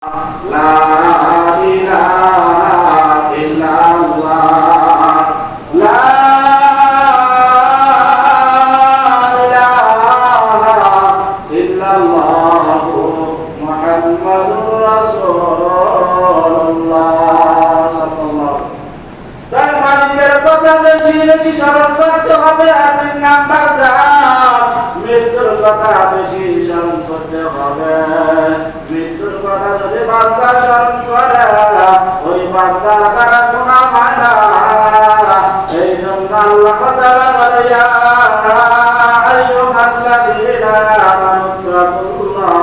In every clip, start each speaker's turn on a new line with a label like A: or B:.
A: লা ইলাহা ইল্লাল্লাহ লা ইলাহা ইল্লাল্লাহ মুহাম্মাদুর রাসূলুল্লাহ সাল্লাল্লাহু তার মালিকের কথা বেশি বেশি স্মরণ করতে হবে। আর 3 নাম্বার মৃত্যুর কথা বেশি স্মরণ করতে হবে। মৃত্যুর কথা যদি বান্দা স্মরণ করে ওই বান্দার দ্বারা গুনাহ হয় না। এই জন্য আল্লাহ তাআলা বলে ইয়া আইয়ুহাল্লাযীনা আমানু তাকুল্লাহ,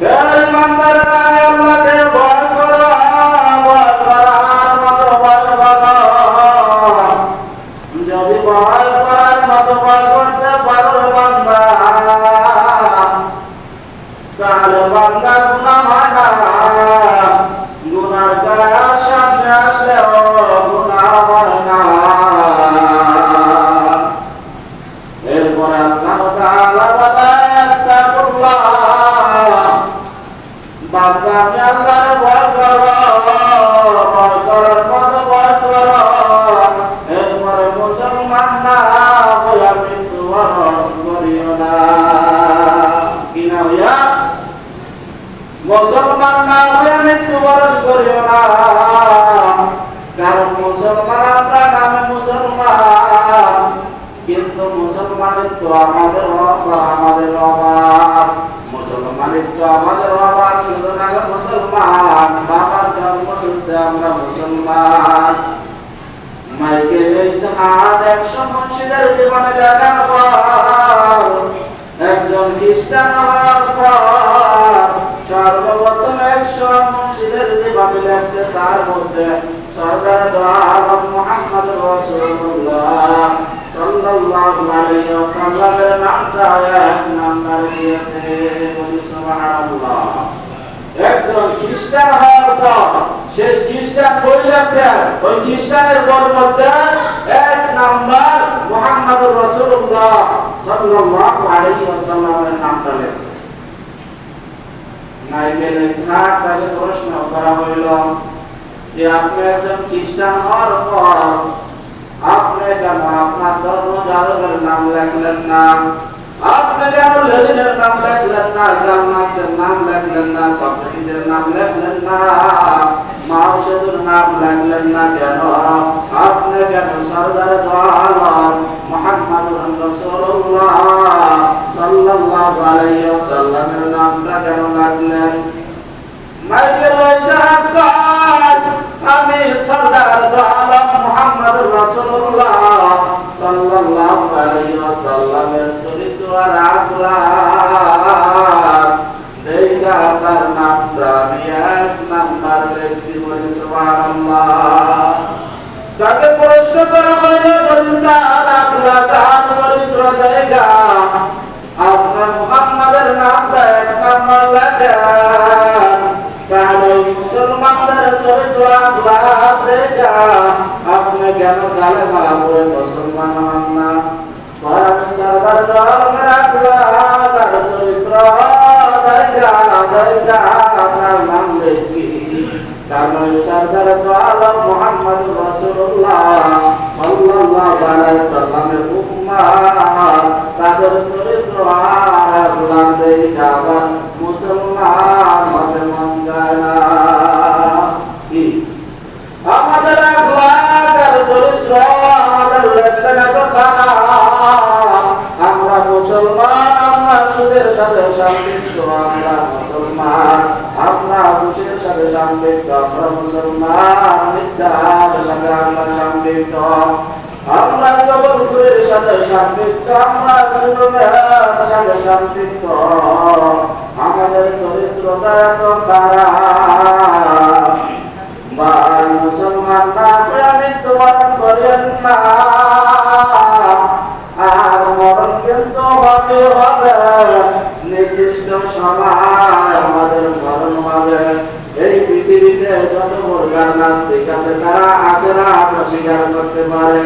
A: হে ঈমানদাররা আল্লাহকে ভয় করো, ভয় করার মতো ভয় করো। যদি ভয় করার মতো ভয় করতে পারো বান্দা, তাহলে বান্দা গুনাহ হয় না। গুনার গায়ের সামনে আসলেও গুনাহ হয় না। এরপর আল্লাহ তাআলা বলেন তাকুল্লাহ, বান্দা আমি আল্লাহরে ভয় করো, ভয় করার মতো ভয় করো। এরপরে মুসলমান না হইয়া মৃত্যুবরণ করিও না। কি না হইয়া? মুসলমান না হইয়া মৃত্যুবরণ করিও না। কারণ মুসলমান আমরা নামে মুসলমান, কিন্তু মুসলমানিত্ব আমাদের অভাব। মুসলমানিত্ব আমাদের অভাব শুধু না মুসলমান, বাবার জন্মসূত্রে আমরা মুসলমান। মাইকেল ইসহাক 100 মুন্সিদের জীবনে লেখার পর, একজন খ্রিস্টান হওয়ার পর সর্বপ্রথম 100 মুন্সিদের জীবনে লেখছে। তার মধ্যে সরদার দো আলম মুহাম্মদ রাসূলুল্লাহ সাল্লাল্লাহু আলাইহি ওয়াসাল্লামের নামটা 1 নাম্বার দিয়েছে। বলি সুবহানাল্লাহ। একজন খ্রিস্টান হওয়ার পর সে খ্রিস্টান বলেছে, ওই খ্রিস্টানের মধ্যে 1 নাম্বার মুহাম্মদুর রাসূলুল্লাহ সাল্লাল্লাহু আলাইহি ওয়াসাল্লামের নামটা লেখছে। মাইকেল ইসহাক তাকে প্রশ্ন করা হইল যে আপনি একজন খ্রিস্টান হওয়ার পর আপনি কেন আপনার ধর্ম যাদবের নাম লেখলেন না? আপনি কেন লেনিনের নাম লেখলেন না? কার্ল মার্ক্সের নাম লেখলেন না? সক্রেটিসের নাম লেখলেন না? মাও সেতুর নাম লেখলেন না কেন? আপনি কেন সরদার দো আলম মুহাম্মদুর রাসূলুল্লাহ সাল্লাল্লাহু আলাইহি ওয়াসাল্লামের নামটা কেন রাখলেন? মাইকেল ইসহাক কয়, আমি সরদার দো আলম মুহাম্মদুর রাসূলুল্লাহ সাল্লাল্লাহু আলাইহি ওয়াসাল্লামের চরিত্র আর আখলাক দেখা তার নামটা আমি 1 নাম্বার লেখছি। বলি সুবহানাল্লাহ। তাকে প্রশ্ন করা হইল, যদি তার আখলাক আর চরিত্র দেখা আপনার মুহাম্মাদের নামটা 1 নাম্বার লেখেন, তাহলে মুসলমানদের চরিত্র আখলাক দেখা আপনি কেন কালেমা পড়ে মুসলমান হন না? আমি সরদার দো আলমের আখলাক আর চরিত্র দেখা আপনার নাম লেখছি। কারণ সরদার দো আলম মুহাম্মদুর রাসূলুল্লাহ সাল্লাল্লাহু আলাইহি ওয়াসাল্লামের উম্মাত, তাদের চরিত্র আর আখলাক দেখা আবার মুসলমান হতে মন যায় না। কি আমাদের আখলাক আর চরিত্র আমাদের লেনদেন এত খারাপ, আমরা মুসলমান, আমরা সুদের সাথে সম্পৃক্ত, আমরা মুসলমান, আমরা ঘুষের সাথে সম্পৃক্ত, আমরা মুসলমান, মিথ্যার সাথে আমরা সম্পৃক্ত, আমরা জবরদখলের সাথে সম্পৃক্ত, আমরা জুলুমের সাথে সম্পৃক্ত। আমাদের চরিত্রটা এত খারাপ। ভাই মুসলমান না হয়ে মৃত্যুবরণ করেন না, আর মরণ কিন্তু হতে হবে নির্দিষ্ট সময়। আমাদের মরণ হবে। এই পৃথিবীতে যত প্রকার নাস্তিক আছে তারা আখিরাত অস্বীকার করতে পারে,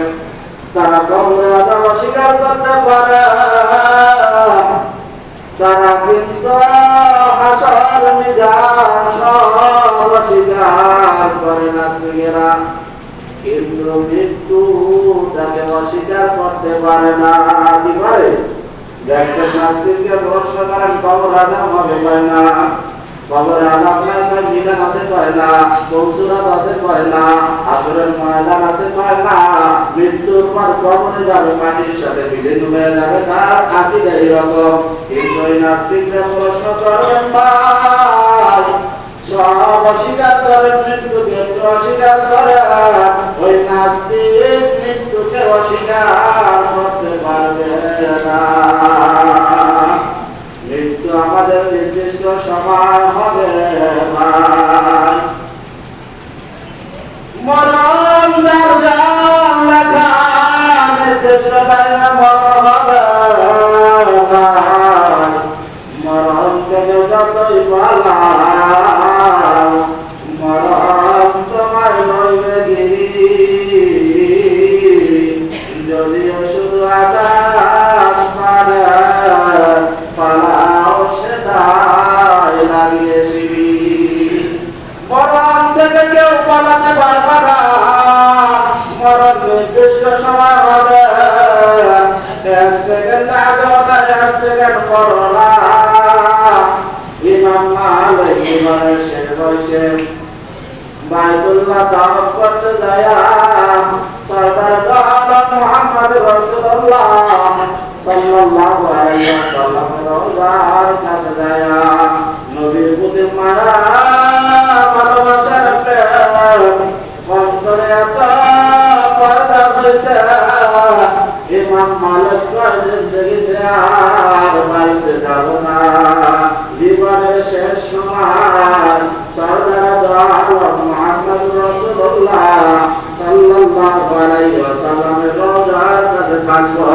A: তারা কবরে আযাব অস্বীকার করতে পারে, তারা কিন্তু আযাব হবে কয় না, কবরে আযাব নাই কয়, মিজান আছে কয় না, কৌসুরাত আছে কয় না, হাসরের ময়দান আছে কয় না, মৃত্যুর পর কবরে যাবে, মাটির সাথে বিলীন হয়ে যাবে, তার আকীদা এরকম। কিন্তু ওই নাস্তিকরা প্রশ্ন করেন ভাই, সব অস্বীকার করেন, মৃত্যুকে অস্বীকার করে, ওই নাস্তিক মৃত্যুকে অস্বীকার করতে পারবে না। মৃত্যু আমাদের নির্দিষ্ট সময় হবে ভাই, মরণ যার লেখা নির্দিষ্ট টাইমে মরণ হবে ভাই, মরণ থেকে যতই পালাও মরণ তোমায় নইবে গিরি, যদিও শুধু আকাশ পারে পালাও সেটাই লাগিয়ে শিবির। মরণ থেকে কেউ পালাতে পারবে না, মরণ নির্দিষ্ট সময় হবে, এক সেকেন্ড আগে ওটা এক সেকেন্ড পর না। ইমাম মালিক জীবনের শেষ বয়সে বাইতুল্লাহ তাওয়াফ করতে যায়া সরদার দো আলম মুহাম্মদ রাসূলুল্লাহ সাল্লাল্লাহু আলাইহি ওয়াসাল্লাম রওজার কাছে যায়া নবীর প্রতি মারা ভালোবাসার প্রেম অন্তরে এত পয়দা হয়েছে, ইমাম মালিক কয় জিন্দেগিতে আর বাড়িতে যাব না। জীবনের শেষ সময় সরদার দো আলম মুহাম্মদ রাসূলুল্লাহ সাল্লাল্লাহু আলাইহি ওয়াসাল্লামের রওজার কাছে থাকবো।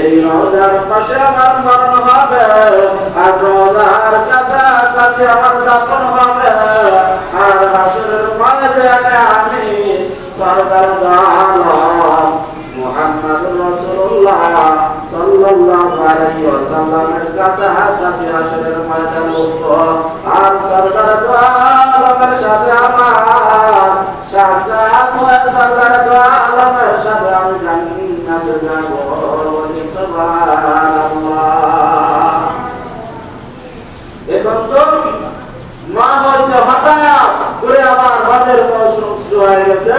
A: এই রওজার পাশে আমার মরণ হবে, আর রওজার কাছে আমার দাফন হবে, আর হাসরের ময়দানে আমি সরদার দো আলম মুহাম্মদ রাসূলুল্লাহ সাল্লাল্লাহু আলাইহি ওয়াসাল্লামের কাছে হাসরের ময়দানে উঠবো, আর সরদার দো আলমের সাথে আমার সাক্ষাৎ হয়ে সরদার দো আলমের সাথে আমি জান্নাতে যাব। সুবহানাল্লাহ। এখন তো মা হয়েছে হঠাৎ করে আমার হজের মৌসুম শুরু হয়ে গেছে,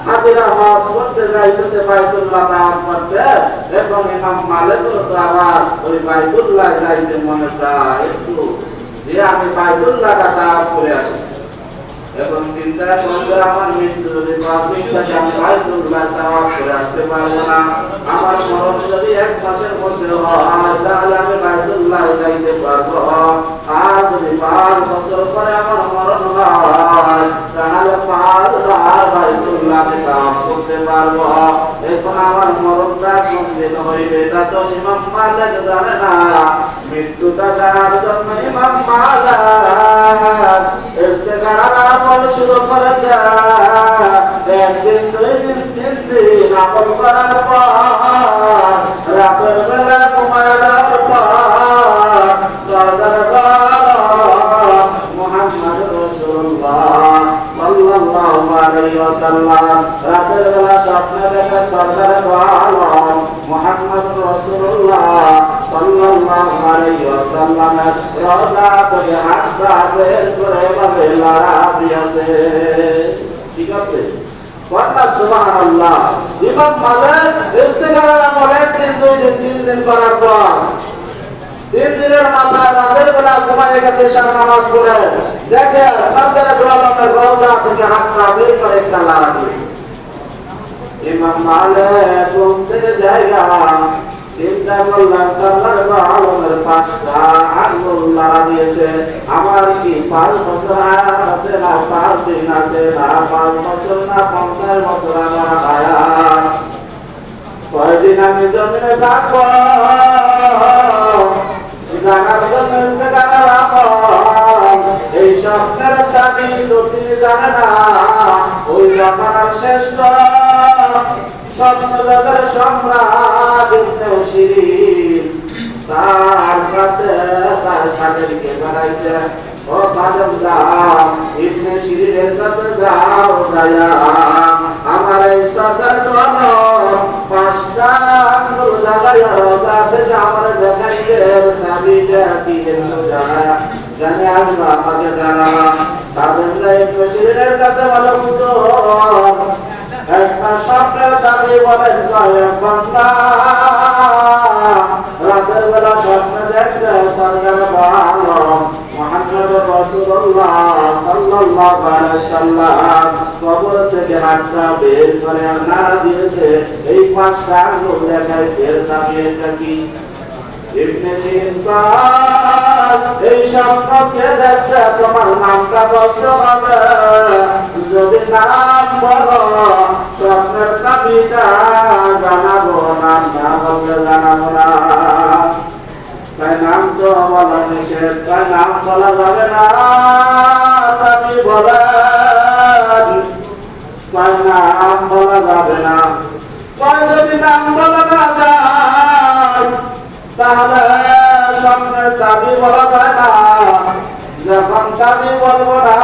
A: হাজিরা হজ করতে যাইতেছে বাইতুল্লাহ তাওয়াফ করতে। এখন ইমাম মালিকের তো আবার ওই বাইতুল্লাহ যাইতে মনে চায় একটু, যে আমি বাইতুল্লাহটা তাওয়াফ করে আসি। এখন চিন্তা করবে আমার মৃত্যু যদি 5 দিন থাকে আমি বাইতুল্লাহ তাওয়াফ করে আসতে পারবো না, আমার মরণ যদি 1 মাসের মধ্যে হয় তাহলে আমি বাইতুল্লাহ যাইতে পারবো, আর যদি 5 বছর পরে আমার মরণ হয় তাহলে 5 বার বাইতুল্লাহ তাওয়াফ করতে পারবো। এখন আমার মরণটা কোনদিন হইবে তা তো ইমাম মালিক জানে না। মৃত্যুটা জানার জন্য ইমাম মালিক ইস্তেখারা আমল শুরু করেছে। 1 দিন 2 দিন 3 দিন আমল করার পর রাতের বেলা ঘুমায় যাওয়ার পর সরদার দো আলম মুহাম্মদ রাসূলুল্লাহ সাল্লাল্লাহু আলাইহি ওয়াসাল্লাম রাতের বেলা স্বপ্নে দেখে সরদার দো আলম মুহাম্মদ রাসূলুল্লাহ সাল্লাল্লাহু আলাইহি ওয়াসাল্লামের রওজা থেকে হাত বের করে এভাবে লড়া দিয়েছে। ঠিক আছে, বলনা সুবহানাল্লাহ। ইমাম মালিক ইস্তেখারা আমল 1 দিন 2 দিন 3 দিন করার পর 3 দিনের মাথায় রাতের বেলা ঘুমায় গেছে, ঈশার নামাজ পড়ে দেখে সরদার দো আলমের রওজা থেকে হাতটা বের করে একটা লড়া দিয়েছে। ইমাম মালিক ঘুম থেকে জায়গা চিন্তা করলাম, সরদার দো আলমের 5টা আঙ্গুল লড়া দিয়েছে, আমার কি 5 বছর আছে না 5 দিন আছে না 5 বছর না 50 বছর আমার হায়াত, কয়দিন আমি জমিনে থাকবো জানার জন্য ইস্তেখারা আমল। এই স্বপ্নের দাবি তো তিনি জানে না, ওই জামানার শ্রেষ্ঠ স্বপ্নজগতের সম্রাট ইবনে শিরিন তার কাছে তার কাদেরকে বানাইছে, ও কাদের যাও ইবনে শিরিনের কাছে যাও, যায়া আমার এই সরদার দো আলম 5টা আঙ্গুল লাগাইয়া রওজা থেকে আমার দেখাইছে দাবিটা কি একটু জানে আসবা আমাকে জানাবা তাদের ইবনে সিরিনের কাছে বলো হুজুর একটা স্বপ্নের দাবি বলেন কয়েক বান্দা রাতের বেলা স্বপ্ন দেখছে সরকার বলো মুহাম্মদ রাসূলুল্লাহ সাল্লাল্লাহু আলাইহি সাল্লাম কবর থেকে হাতটা বের করে নাড়া দিয়েছে এই পাঁচটা আঙ্গুল দেখাইছে দাবি এটা কি ইবনে সিরিন এই স্বপ্নকে দেখছে তোমার নামটা বলতে হবে যদি নাম বলো স্বপ্নের দাবিটা জানাবো নাম না বললে জানাবো না তাই নাম তো বলা নিষেধ তাই নাম বলা যাবে না দাবি বলে তাই নাম বলা যাবে না তাই যদি নাম বলা না যায় তাহলে স্বপ্নের দাবি বলা যায় না যখন দাবি বলবো না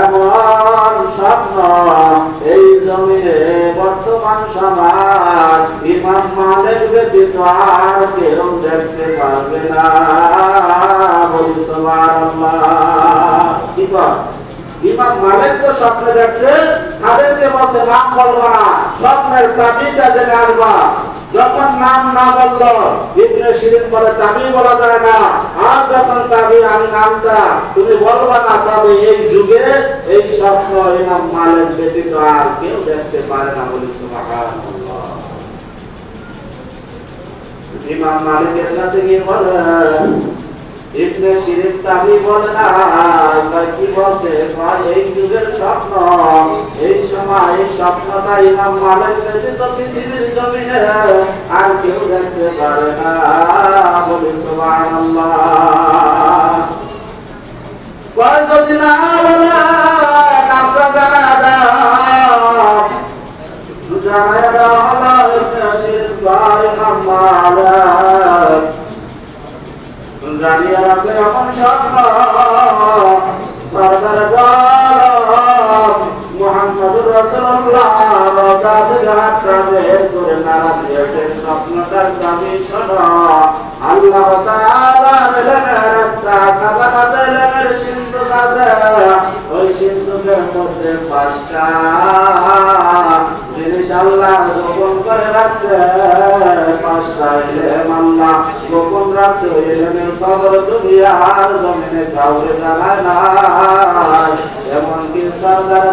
A: এমন স্বপ্ন এই জমিনে বর্তমান সমাজ ইমাম মালিক ব্যতীত আর কেউ দেখতে পারবে না বলি সুবহানাল্লাহ কি কর ইমাম মালিক তো স্বপ্ন দেখছে তাদেরকে বলছে নাম বলবো না স্বপ্নের দাবিটা জেনে আসবা যখন নাম না বললো ইবনে সিরিন বলে দাবি বলা যায় না আর যখন দাবি আমি নামটা তুমি বলবা না তবে এই যুগে এই স্বপ্ন ইমাম মালিক ব্যতীত আর কেউ দেখতে পারে না বলি সুবহানাল্লাহ ইমাম মালিকের কাছে গিয়ে বলে ইবনে সিরিন দাবি বলে না কি বলছে এই যুগের স্বপ্ন এই সময় এই স্বপ্নটা ইমাম মালিক ব্যতীত পৃথিবীর জমিনে আর কেউ দেখতে পারে না বলি সুবহানাল্লাহ কয় যদি না বলে নামটা জানা দাও হলো ইবনে সিরিন ইমাম মালিক জানিয়ে রাখলে এমন স্বপ্ন সরকার মুহাম্মদুর রাসূলুল্লাহ হাতটা বের করে নাড়া দিয়েছেন স্বপ্নটার দাবি শোনো আল্লাহ তাআলা ইলমের একটা খাজানাতে ইলমের সিন্ধুক আছে ওই সিন্ধুকের মধ্যে 5টা জিনিস আল্লাহ গোপন করে রাখছে 5টা ইলম আল্লাহ গোপন রাখছে ওই ইলমের খবর দুনিয়ার জমিনে কাউকে জানায় না এমনকি সরকার